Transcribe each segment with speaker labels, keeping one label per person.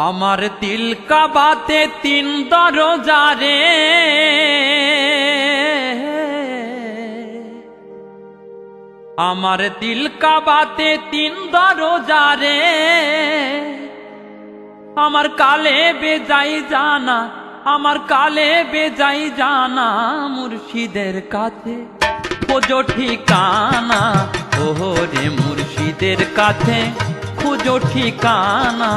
Speaker 1: আমার দিল কাবাতে তিন দরজা রে, আমার দিল কাবাতে তিন দরজা রে। আমার কালে বেজাই জানা, আমার কালে বেজাই জানা, মুর্শিদের কাছে খোঁজো ঠিকানা। ওরে মুর্শিদের কাছে খোঁজো ঠিকানা।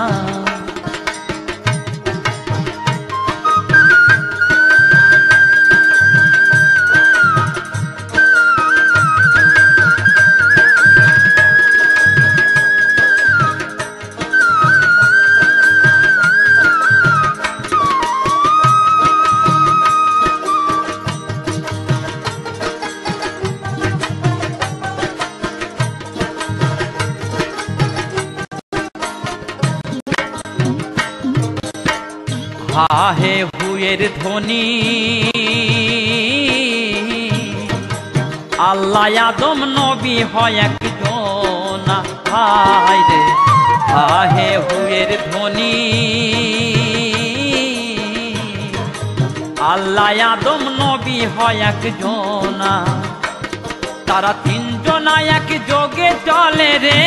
Speaker 1: হাহে হুয়ের ধ্বনি আল্লাহ আদম নবী হয় একজন। হায় রে হাহে হুয়ের ধ্বনি আল্লাহ আদম নবী হয় একজন। তারা তিনজনা এক যোগে চলে রে,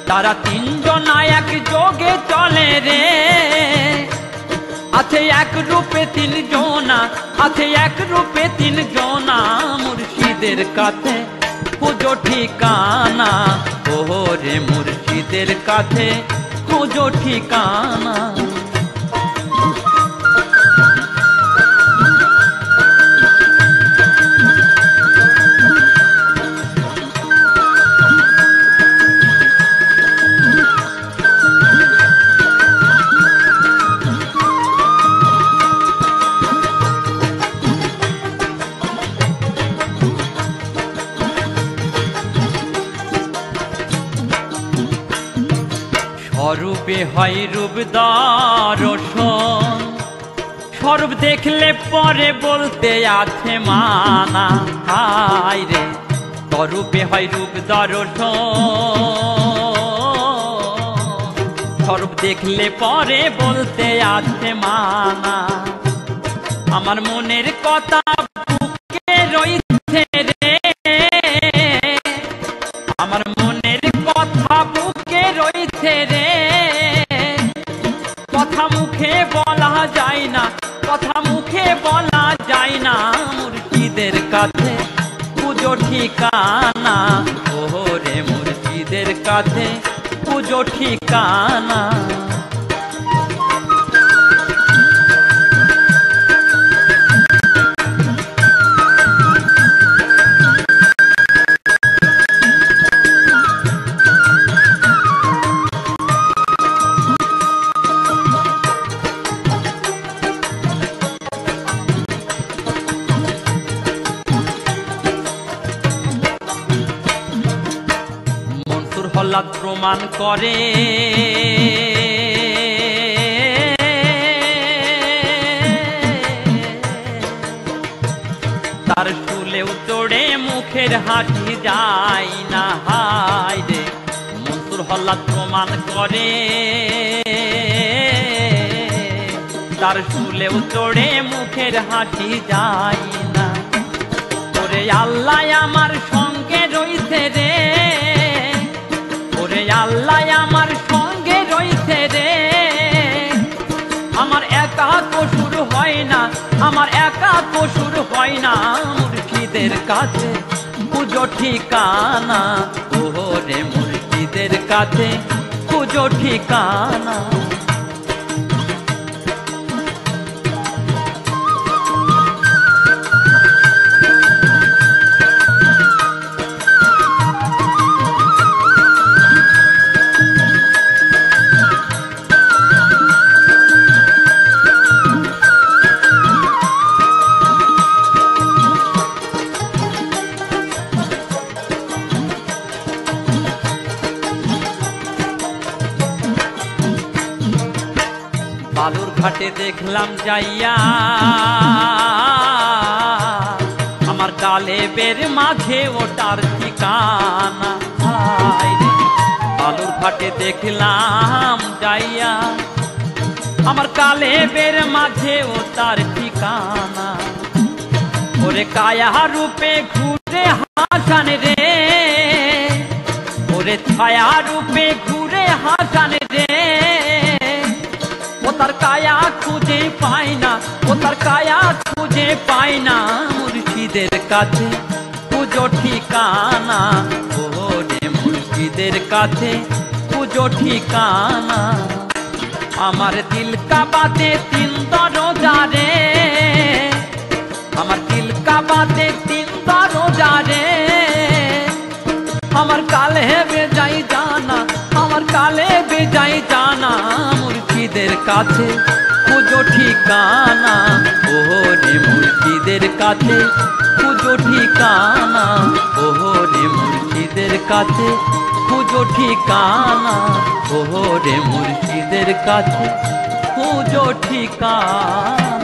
Speaker 1: তারা তিনজনা এক যোগে চলে রে। আছে এক রূপে তিনজনা, আছে এক রূপে তিনজনা, মুর্শিদের কাছে খোঁজো ঠিকানা। ওরে মুর্শিদের কাছে খোঁজো ঠিকানা। স্বরূপে হয় রূপ দর্শন, স্বরূপ দেখলে পরে বলতে আছে মানা। হায় রে স্বরূপে হয় রূপ দর্শন, স্বরূপ দেখলে পরে বলতে আছে মানা। আমার মনের কথা বুকে রয়েছে রে, আমার মনের কথা বুকে রয়েছে রে। কথা মুখে বলা যায় না, কথা মুখে বলা যায় না, মুর্শিদের কাছে খোঁজো ঠিকানা। ওরে মুর্শিদের কাছে খোঁজো ঠিকানা। হল্লাদ প্রমাণ করে তার চুলেও চড়ে মুখের হাসি যায় না। হায় রে মনসুর হল্লাদ প্রমাণ করে তার চুলেও চড়ে মুখের হাসি যায় না। ওরে আল্লাহ আমার সঙ্গে রইছে রে, ওরে আল্লাহ আমার সঙ্গে রইছে রে। আমার একা কসুর হয় না, আমার একা কসুর হয় না, মুর্শিদের কাছে খোঁজো ঠিকানা। ওরে মুর্শিদের কাছে খোঁজো ঠিকানা। বালুর ঘাটে দেখলাম যাইয়া আমার কালেবের মাঝে ওটার ঠিকানা। বালুর ঘাটে ঘাটে দেখলাম যাইয়া, আমার কালে বের মাঝে ও তার ঠিকানা। ওরে কায়া রূপে ঘুরে হাসান রে, ওরে ছায়া রূপে ঘুরে হাসান রে। ও তার কায়া খুঁজে পায় না, ও তার কায়া খুঁজে পায় না, মুর্শিদের কাছে পুজো ঠিকানা। ওরে মুর্শিদের কাছে পুজো ঠিকানা। আমার দিল কাবাতে 3 দরজা রে, আমার দিল কাবাতে 3 দরজা রে। আমার কালে বেজাই জানা, আমার কালে বেজাই জানা, মুর্শিদের কাছে পুজো ঠিকানা। ওরে মুর্শিদের কাছে পুজো ঠিকানা, ওরে মুর্শিদের কাছে পুজো ঠিকানা, ওরে মুর্শিদের কাছে পুজো ঠিকানা।